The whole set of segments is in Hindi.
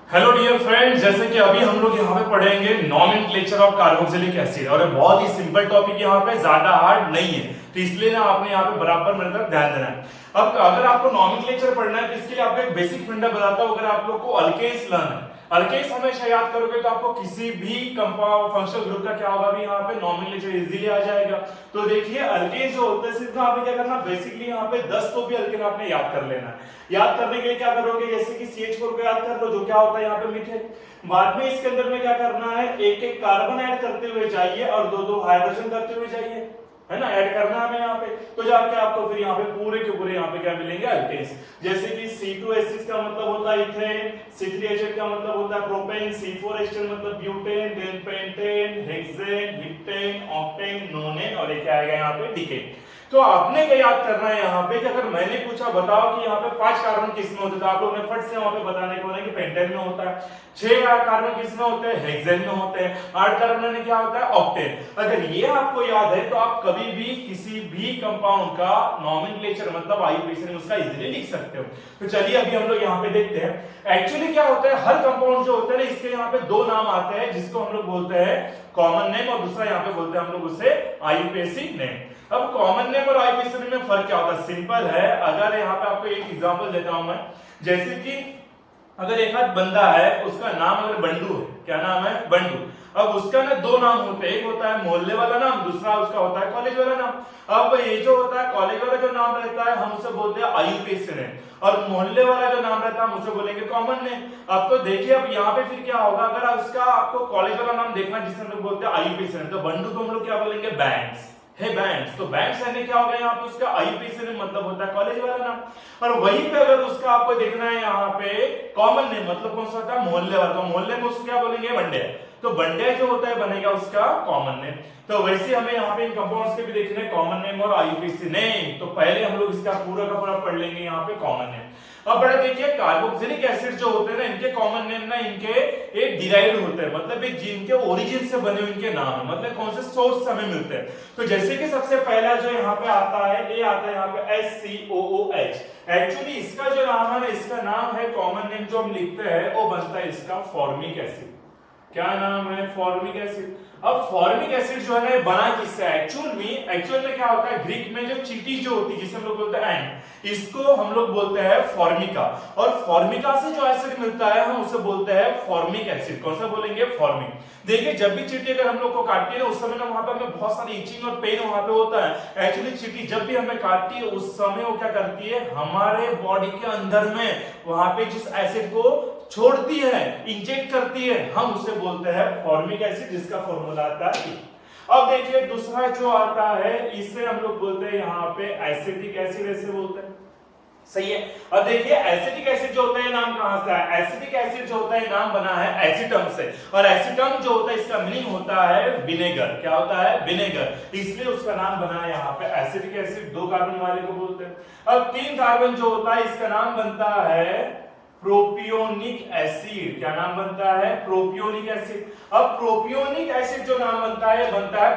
हेलो डियर फ्रेंड्स, जैसे कि अभी हम लोग यहाँ पे पढ़ेंगे नॉमेनक्लेचर ऑफ कार्बोक्सिलिक एसिड और ये बहुत ही सिंपल टॉपिक यहाँ पे, ज्यादा हार्ड नहीं है, तो इसलिए ना आपने यहाँ पे बराबर मेरे तरफ ध्यान देना है। अब अगर आपको नॉमेनक्लेचर पढ़ना है तो इसके लिए आपको एक बेसिक फंडा बताता हूँ। अगर आप लोग को अल्केन्स लर्न है, अल्केन्स हमेशा याद करोगे तो आपको किसी भी कंपाउंड फंक्शनल ग्रुप का क्या होगा भी यहाँ पे नॉमेनक्लेचर इजीली आ जाएगा। तो देखिए अल्केन्स जो होते हैं सिर्फ आपने क्या करना, बेसिकली यहाँ पे 10 तो भी अल्केन आपने याद कर लेना है। याद करने के लिए क्या करोगे, जैसे कि CH4 को याद कर लो जो क्या होता है यहाँ पे मीथेन। बाद में इसके अंदर में क्या करना है, एक एक कार्बन ऐड करते हुए जाइए और दो दो हाइड्रोजन करते हुए जाइए, है ना, ऐड करना है यहाँ पे। तो जाके आपको फिर यहाँ पे पूरे के पूरे यहाँ पे क्या मिलेंगे, अल्केन्स। जैसे कि C2H6 का मतलब होता है इथेन, C3H8 का मतलब होता है प्रोपेन, C4H10 मतलब butane, then pentane, hexane, heptane, octane, nonane और ये क्या आएगा यहाँ पे, डिकेन। तो आपने क्या याद करना है यहाँ पे कि अगर मैंने पूछा बताओ कि यहाँ पे 5 कार्बन किस में होते हैं, तो आप लोगों ने फट से वहां पे बताने को है कि पेंटेन में होता है। 6 कार्बन किस में होते हैं, हेक्सेन में होते हैं। 8 कार्बन में क्या होता है, ऑक्टेन। अगर ये आपको याद है तो आप कभी भी किसी भी कंपाउंड का नॉमेनक्लेचर मतलब आईयूपीएसी में उसका इजीली लिख सकते हो। तो चलिए अभी हम लोग यहाँ पे देखते हैं एक्चुअली क्या होता है। हर कंपाउंड जो होता है ना, इसके यहाँ पे दो नाम आते हैं जिसको हम लोग बोलते हैं कॉमन नेम और दूसरा यहाँ पे बोलते हैं हम लोग उसे आईयूपीएसी नेम। अब कॉमन नेम और आईयूपीएसी नेम में फर्क क्या होता है, सिंपल है। अगर यहाँ पे आपको एक एग्जांपल देता हूं मैं, जैसे कि अगर एक आध बंदा है उसका नाम अगर बंडू है, क्या नाम है, बंडू। अब उसका ना दो नाम होते हैं, एक होता है मोहल्ले वाला नाम, दूसरा उसका होता है कॉलेज वाला नाम। अब ये जो होता है कॉलेज वाला जो नाम रहता है हम उसे बोलते हैं आईयूपीएसी नेम और मोहल्ले वाला जो नाम रहता है हम उसे बोलेंगे कॉमन नेम। अब तो देखिए अब यहाँ पे फिर क्या होगा, अगर उसका आपको कॉलेज वाला नाम देखना जिसे हम लोग बोलते हैं आईयूपीएसी नेम, तो बंडू को हम लोग क्या बोलेंगे, बैंक्स। है बैंक्स। तो बैंक्स यानी क्या होगा यहाँ पे, उसका आईयूपीएसी नेम मतलब होता है कॉलेज वाला नाम। और वहीं पे अगर उसका आपको देखना है यहाँ पे कॉमन नेम मतलब कौन सा होता है, मोहल्ले वाला, तो मोहल्ले में उसको क्या बोलेंगे, बंडे। तो बंडे जो होता है बनेगा उसका कॉमन नेम। तो वैसे हमें यहाँ पे इन कंपाउंड्स के भी देखने कॉमन नेम और आईयूपीएसी नेम। तो पहले हम लोग इसका पूरा का पूरा पढ़ लेंगे यहाँ पे कॉमन नेम। अब बड़ा देखिए कार्बोक्सिलिक एसिड जो होते हैं ना, इनके कॉमन नेम ना इनके एक डिराइव्ड होते हैं, मतलब एक जिनके ओरिजिन से बने हुए इनके नाम है, मतलब कौन से सोर्स से हमें मिलते हैं। तो जैसे कि सबसे पहला जो यहाँ पे आता है, ये आता है यहाँ पे SCOOH। एक्चुअली इसका जो नाम है ना, इसका नाम है कॉमन नेम जो हम लिखते हैं वो बनता है इसका फॉर्मिक एसिड। क्या नाम है, फॉर्मिक एसिड। अब फॉर्मिक एसिड जो है ना बना किससे, एक्चुअल में क्या होता है, ग्रीक में जो चींटी जो होती है जिसे हम लोग बोलते हैं एंड, इसको हम लोग बोलते हैं फॉर्मिका। और फॉर्मिका से जो एसिड मिलता है हम उसे बोलते हैं फॉर्मिक एसिड। कौन सा बोलेंगे, फॉर्मिक। देखिए जब भी चींटी अगर हम लोग को काटती है ना उस समय ना वहां पे हमें बहुत सारी इचिंग और पेन वहां पे होता है। एक्चुअली चींटी जब भी हमें काटती है उस समय वो क्या करती है, हमारे बॉडी के अंदर में वहां पे जिस एसिड को छोड़ती है, इंजेक्ट करती है, हम उसे बोलते हैं फॉर्मिक एसिड, जिसका फॉर्मूला आता है। अब देखिए दूसरा जो आता है इसे हम लोग बोलते हैं यहाँ पे एसिटिक एसिड, ऐसे बोलते हैं, सही है। अब देखिए एसिटिक एसिड जो होता है नाम कहां से है, एसिटिक एसिड जो होता है नाम बना है एसिटम से, और एसिटम जो होता है इसका मीनिंग होता है विनेगर। क्या होता है, विनेगर, इसलिए उसका नाम बना है यहाँ पे एसिटिक एसिड। 2 कार्बन वाले को बोलते हैं। अब 3 कार्बन जो होता है इसका नाम बनता है प्रोपियोनिक एसिड। क्या नाम बनता है, प्रोपियोनिक एसिड। अब प्रोपियोनिक एसिड जो नाम बनता है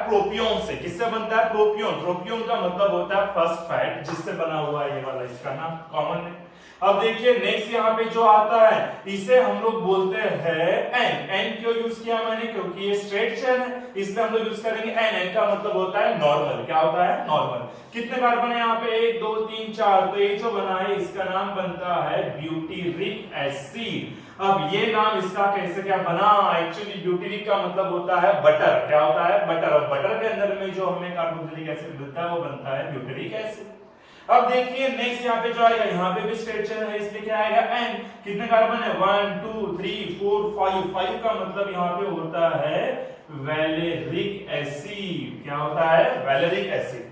प्रोपियोन से। किससे बनता है, प्रोपियोन। प्रोपियोन का मतलब होता है फर्स्ट फैट, जिससे बना हुआ है ये वाला, इसका नाम कॉमन है। अब देखिए नेक्स्ट यहाँ पे जो आता है इसे हम लोग बोलते हैं एन। एन क्यों यूज किया मैंने, क्योंकि ये स्ट्रेट चेन है, इसलिए हम लोग यूज करेंगे एन। एन का मतलब होता है नॉर्मल। क्या होता है, नॉर्मल। कितने कार्बन है यहाँ पे, 1 2 3 4, तो ये जो बना है इसका नाम बनता है ब्यूटेरिक एसिड। अब ये नाम इसका कैसे क्या बना, एक्चुअली ब्यूटेरिक का मतलब होता है बटर। क्या होता है, बटर। और बटर के अंदर में जो हमें कार्बोक्सिलिक एसिड मिलता है वो बनता है ब्यूटेरिक एसिड। अब देखिए नेक्स्ट यहाँ पे जो आएगा, यहाँ पे भी स्ट्रेट चेन है इसलिए क्या आएगा, एन। कितने कार्बन है, 1 2 3 4 5। 5 का मतलब यहाँ पे होता है वैलेरिक एसिड। क्या होता है, वैलेरिक एसिड,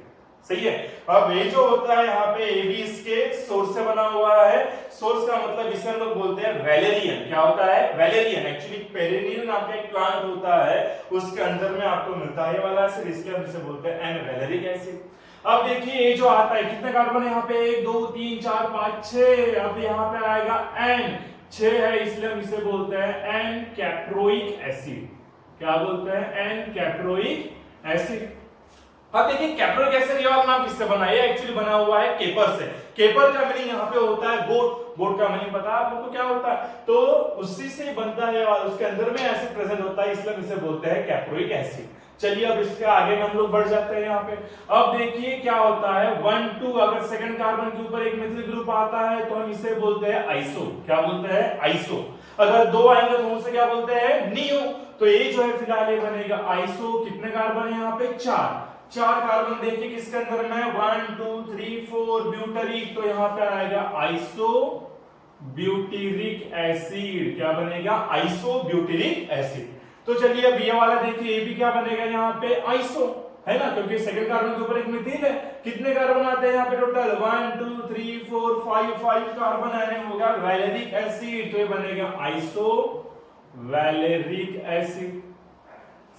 सही है। अब ये जो होता है यहाँ पे ये भी इसके सोर्स से बना हुआ है। सोर्स का मतलब इसे हम लोग बोलते हैं वैलेरियन। क्या होता है, वैलेरियन। एक्चुअली पेरिनियल नाम का एक प्लांट होता है, उसके अंदर में आपको मिलता है ये वाला एसिड, इसलिए हम इसे बोलते हैं एन वैलेरिक एसिड। अब देखिए ये जो आता है, कितने कार्बन है यहाँ पे, 1 2 3 4 5 6। अब यहाँ पे आएगा एन, 6 है, इसलिए हम इसे बोलते हैं एन कैप्रोइक एसिड। क्या बोलते हैं, एन कैप्रोइक एसिड। अब देखिए कैप्रोइक एसिड ये वाला नाम किससे बना है? ये एक्चुअली बना हुआ है केपर से। केपर का मीनिंग यहाँ पे होता है गोट। गोट का मीनिंग पता है आप लोगों को क्या होता है? तो उसी से बनता है और उसके अंदर में एसिड प्रेजेंट होता है, इसलिए इसे बोलते हैं कैप्रोइक एसिड। चलिए अब इसके आगे हम लोग बढ़ जाते हैं यहाँ पे। अब देखिए क्या होता है 1 2 अगर सेकंड कार्बन के ऊपर एक मिथाइल ग्रुप आता है तो हम इसे बोलते हैं आइसो। क्या बोलते हैं? आइसो। अगर दो आएंगे तो उसे क्या बोलते हैं? नियो। तो ये जो है फिलहाल ये बनेगा आइसो। कितने कार्बन है यहाँ पे? 4 कार्बन। देखिए किसके अंदर में 1 2 3 4 ब्यूटेरिक, तो यहाँ पे आएगा आइसो ब्यूटेरिक एसिड। क्या बनेगा? Iso butyric acid. तो चलिए अब ये वाला देखिए, ये भी क्या बनेगा यहाँ पे? आइसो, है ना, क्योंकि सेकंड कार्बन के ऊपर एक मिथाइल है। कितने कार्बन आते हैं यहाँ पे टोटल? 1 2 3 4 5 कार्बन आने होगा वैलेरिक एसिड, तो ये बनेगा आइसो वैलेरिक एसिड।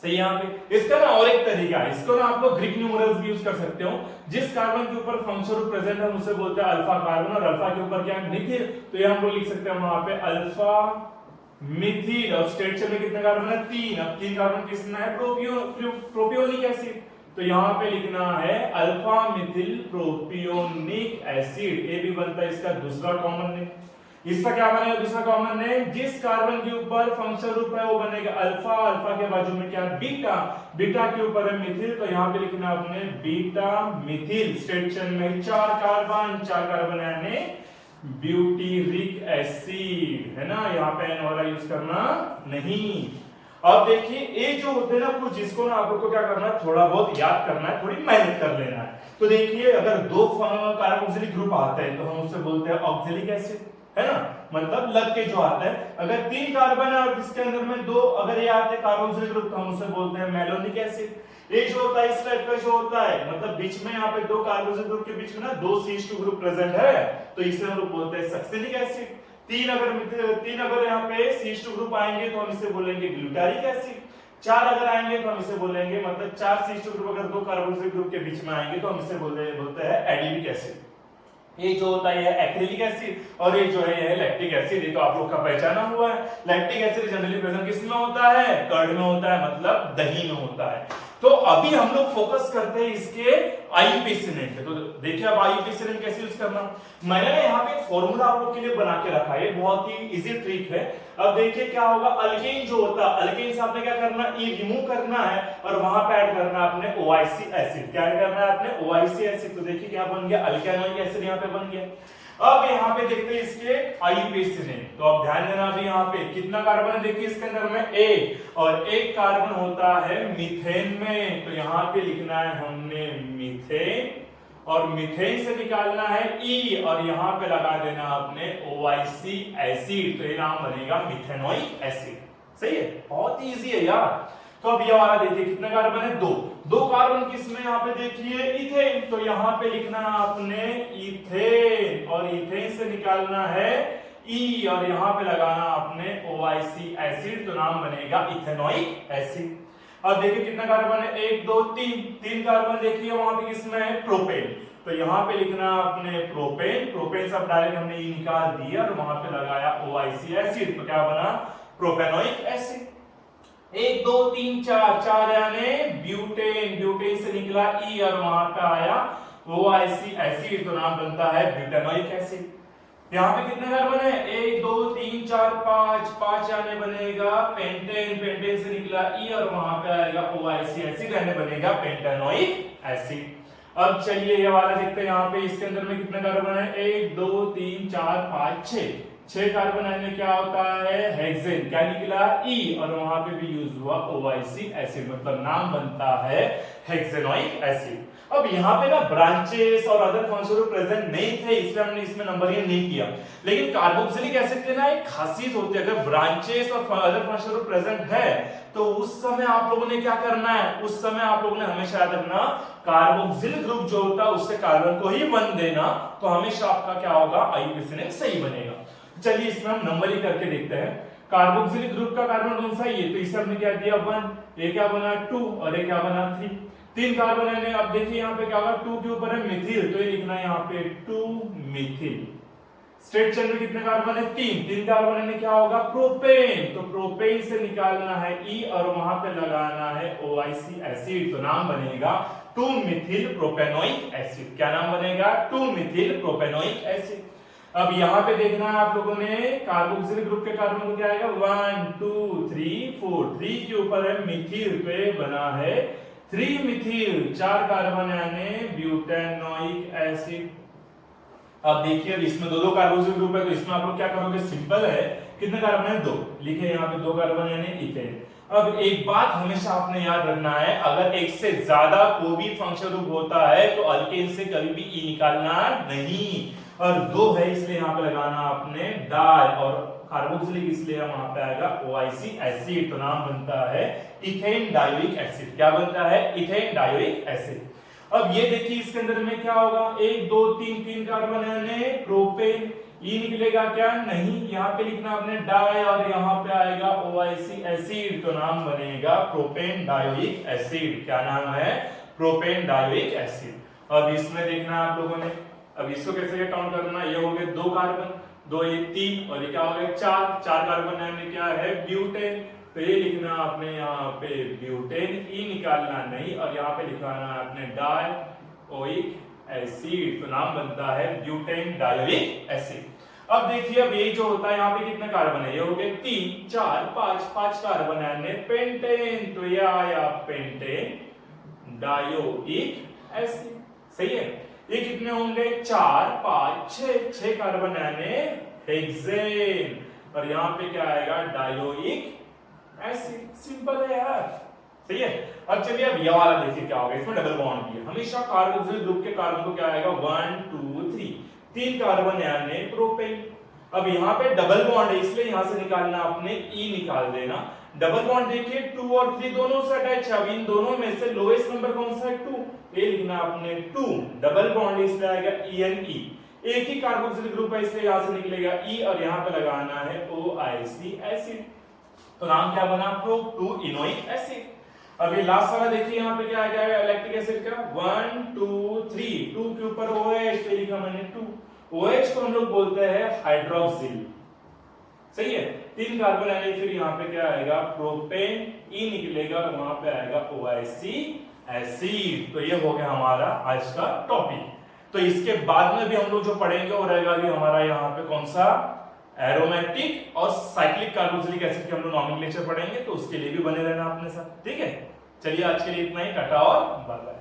सही यहाँ पे। इसका ना और एक तरीका है, इसको ना आप लोग ग्रीक न्यूमरल्स भी यूज कर सकते हो। जिस कार्बन के ऊपर फंक्शनल ग्रुप प्रेजेंट है उसे बोलते हैं अल्फा कार्बन, और अल्फा के ऊपर क्या है? मिथिल, तो ये हम लोग लिख सकते हैं वहां पे अल्फा मिथिल। और स्टेट चेन में कितने कार्बन है? 3। अब 3 कार्बन किसमें है? प्रोपियोनिक एसिड, तो यहाँ पे लिखना है अल्फा मिथिल प्रोपियोनिक एसिड। ये भी बनता है इसका दूसरा कॉमन नेम। इसका क्या बनेगा दूसरा कॉमन नेम? जिस कार्बन के ऊपर फंक्शनल ग्रुप है वो बनेगा अल्फा, अल्फा के बाजू में क्या है? बीटा, बीटा के ऊपर है मिथिल, तो यहाँ पे लिखना आपने बीटा मिथिल। स्टेट चेन में 4 कार्बन यानी ब्यूटेरिक एसिड, है ना। यहाँ पे एन वाला यूज करना नहीं। अब देखिए ये जो होते हैं ना कुछ, जिसको ना आप लोग को क्या करना है? थोड़ा बहुत याद करना है, थोड़ी मेहनत कर लेना है। तो देखिए अगर 2 कार्बोक्सिलिक ग्रुप आते हैं तो हम उसे बोलते हैं ऑक्सिलिक एसिड, है ना, मतलब लग के जो आता है। अगर 3 कार्बन है और जिसके अंदर में 2 अगर ये आते हैं कार्बोक्सिलिक ग्रुप तो हम उसे बोलते हैं मेलोनिक एसिड। ये जो होता है इस टाइप का जो होता है, मतलब बीच में यहाँ पे 2 कार्बोक्सिलिक ग्रुप के बीच में ना 2 CH2 ग्रुप प्रेजेंट है, तो इसे हम लोग बोलते हैं सक्सिलिक एसिड। 3 अगर यहाँ पे CH2 ग्रुप आएंगे तो हम इसे बोलेंगे ग्लूटारिक एसिड। 4 अगर आएंगे तो हम इसे बोलेंगे, मतलब 4 CH2 ग्रुप अगर 2 कार्बोक्सिलिक ग्रुप के बीच में आएंगे तो हम इसे बोलते हैं एडिपिक एसिड। ये जो होता है एक्रिलिक एसिड और ये जो है ये लैक्टिक एसिड। ये तो आप लोग का पहचाना हुआ है। लैक्टिक एसिड जनरली प्रेजेंट किसमें होता है? कर्ड में होता है, मतलब दही में होता है। तो अभी हम लोग फोकस करते हैं इसके आईयूपीएसी पे। तो देखिए अब आईयूपीएसी कैसे यूज करना। मैंने यहाँ पे फॉर्मूला आप लोग के लिए बना के रखा है, बहुत ही इजी ट्रिक है। अब देखिए क्या होगा, अल्केन जो होता है, अल्केन से आपने क्या करना? ई रिमूव करना है और वहां पे ऐड करना है आपने OIC एसिड। क्या ऐड करना है आपने? OIC acid. तो देखिए क्या बन गया? अल्केनोइक एसिड यहाँ पे बन गया। अब यहाँ पे देखते हैं इसके आईयूपीएसी नेम। तो अब ध्यान देना अभी यहाँ पे कितना कार्बन है देखिए इसके अंदर में 1, और 1 कार्बन होता है मीथेन में, तो यहाँ पे लिखना है हमने मीथेन, और मीथेन से निकालना है E और यहाँ पे लगा देना आपने OIC एसिड, तो ये नाम बनेगा मिथेनोइक एसिड। सही है, बहुत ही इजी है यार। तो अब ये वाला देखिए कितने कार्बन है? 2 कार्बन किसमें? यहाँ पे देखिए इथेन, तो यहाँ पे लिखना आपने इथेन, और इथेन से निकालना है E और यहाँ पे लगाना आपने OIC एसिड, तो नाम बनेगा इथेनोइक एसिड। अब देखिए कितना कार्बन है? 1 2 3 कार्बन देखिए वहां पे किसमें है? प्रोपेन, तो यहाँ पे लिखना आपने प्रोपेन। प्रोपेन सब डायरेक्ट हमने E निकाल दिया और वहां पे लगाया OIC एसिड, तो क्या बना? Propanoic acid. 1 2 3 4 यानी ब्यूटेन, ब्यूटेन से निकला E और वहां पे आया OIC एसिड, तो नाम बनता है ब्यूटेनोइक एसिड। यहाँ पे कितने कार्बन है? 1 2 3 4 5 यानी बनेगा पेंटेन, पेंटेन से निकला E और वहां पे आएगा OIC एसिड यानी बनेगा पेंटेनोइक एसिड। अब चलिए ये वाला देखते हैं, यहाँ पे इसके अंदर में कितने कार्बन है? 1 2 3 4 5 6 कार्बन यानी क्या होता है? हेक्सेन। क्या निकला? E और वहां पे भी यूज हुआ OIC एसिड, मतलब नाम बनता है हेक्सेनोइक एसिड। अब यहाँ पे ना ब्रांचेस और अदर फंक्शनल प्रेजेंट नहीं थे, इसलिए हमने इसमें नंबरिंग नहीं किया। लेकिन कार्बोक्सिलिक एसिड के ना एक खासियत होती है, अगर ब्रांचेस और अदर फंक्शनल प्रेजेंट है तो उस समय आप लोगों ने क्या करना है? उस समय आप लोगों ने हमेशा याद रखना कार्बोक्सिलिक ग्रुप जो होता है उससे कार्बन को ही 1 देना, तो हमेशा आपका क्या होगा? आईयूपीएसी नेम सही बनेगा। चलिए इसमें हम नंबरिंग करके देखते हैं। कार्बोक्सिलिक ग्रुप का कार्बन कौन सा है? ये, तो इसे हमने क्या दिया? 1, ये क्या बना? 2 और ये क्या बना? 3। 3 कार्बन है। अब देखिए यहाँ पे क्या होगा? 2 के ऊपर है मिथिल, तो ये लिखना है यहाँ पे 2 मिथिल। स्ट्रेट चेन में कितने कार्बन है? 3 कार्बन है, क्या होगा? प्रोपेन, तो प्रोपेन से निकालना है E और वहां पे लगाना है OIC एसिड, तो नाम बनेगा 2 मिथिल प्रोपेनोइक एसिड। क्या नाम बनेगा? 2 मिथिल प्रोपेनोइक एसिड। अब यहाँ पे देखना है आप लोगों ने कार्बोक्सिलिक ग्रुप के कार्बन को क्या आएगा 1 2 3 4 3 के ऊपर है मिथिल पे बना है 3 मिथिल 4 कार्बन यानी ब्यूटेनोइक एसिड। अब देखिए इसमें दो दो कार्बोक्सिलिक ग्रुप है तो इसमें आप लोग क्या करोगे सिंपल है कितने कार्बन है 2 लिखे यहाँ पे 2 कार्बन यानी इथेन। अब एक बात हमेशा आपने याद रखना है अगर एक से ज्यादा कोई भी फंक्शनल ग्रुप होता है तो अल्केन से कभी भी ई निकालना नहीं और 2 है इसलिए यहाँ पे लगाना आपने डाई और कार्बोक्सिलिक इसलिए वहां पे आएगा OIC एसिड तो नाम बनता है इथेन डायोइक एसिड। क्या बनता है? Ethane dioic acid. अब ये देखिए इसके अंदर में क्या होगा 1 2 3 3 कार्बन यानी प्रोपेन ई निकलेगा क्या? नहीं, यहाँ पे लिखना आपने डाई और यहाँ पे आएगा OIC एसिड तो नाम बनेगा प्रोपेन डायोइक एसिड। क्या नाम है? Propane dioic acid. अब इसमें देखना आप लोगों ने अब इसको कैसे काउंट करना ये हो गए 2 कार्बन 2 ये 3 और ये क्या हो गया 4 कार्बन यानी क्या है ब्यूटेन तो ये लिखना आपने यहाँ पे ब्यूटेन ई निकालना नहीं और यहाँ पे लिखाना आपने डायोइक एसिड तो नाम बनता है ब्यूटेन डायोइक एसिड। अब देखिए अब ये जो होता है यहाँ पे कितने कार्बन है ये हो गए 3 4 5 कार्बन यानी पेंटेन तो ये आया पेंटेन डायोइक एसिड। सही है ये कितने होंगे 4 5 6 कार्बन यानी हेक्सेन और यहाँ पे क्या आएगा डायोइक एसिड। सिंपल है यार। सही है। अब चलिए अब ये वाला देखिए क्या होगा इसमें डबल बॉन्ड भी है हमेशा कार्बोक्सिलिक ग्रुप के कार्बन को क्या आएगा 1 2 3 3 कार्बन यानी प्रोपेन। अब यहाँ पे डबल बॉन्ड है इसलिए यहाँ से निकालना आपने ई निकाल देना। डबल बॉन्ड देखिए 2 और 3 दोनों से अटैच है अब इन दोनों में से लोएस्ट नंबर कौन सा है 2 ये लिखना आपने 2 डबल बॉन्ड इसलिए आएगा ENE एक ही कार्बोक्सिलिक ग्रुप है इसलिए यहां से निकलेगा E और यहां पे लगाना है OIC एसिड तो नाम क्या बना प्रो 2 इनोइक एसिड। अब ये लास्ट वाला देखिए यहां पे क्या आ जाएगा लैक्टिक एसिड का 1 2 3 2 के ऊपर OH पे लिखा मैंने 2 OH को हम लोग बोलते हैं हाइड्रोक्सिल। सही है 3 कार्बन यानी फिर यहाँ पे क्या आएगा प्रोपेन ई निकलेगा और वहां पे आएगा OIC एसिड। तो ये हो गया हमारा आज का टॉपिक। तो इसके बाद में भी हम लोग जो पढ़ेंगे वो रहेगा भी हमारा यहाँ पे कौन सा एरोमेटिक और साइक्लिक कार्बोक्सिलिक एसिड के हम लोग नॉमेनक्लेचर पढ़ेंगे तो उसके लिए भी बने रहना अपने साथ। ठीक है चलिए आज के लिए इतना ही टाटा और बाय बाय।